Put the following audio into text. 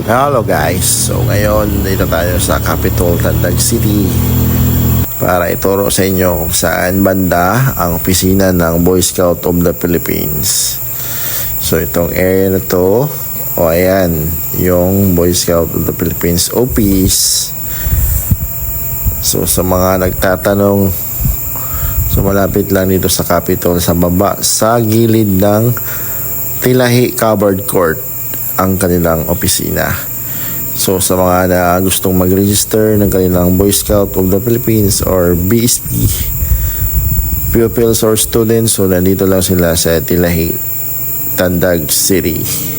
Hello guys, so ngayon dito tayo sa Capitol Tandag City para ituro sa inyo kung saan banda ang opisina ng Boy Scout of the Philippines. So itong area na to, ayan, yung Boy Scout of the Philippines office. So sa mga nagtatanong, so malapit lang dito sa Capitol, sa baba, sa gilid ng Tilahi Covered Court ang kanilang opisina. So sa mga na gustong mag-register ng kanilang Boy Scout of the Philippines or BSP pupils or students, so nandito lang sila sa Tilahi, Tandag City.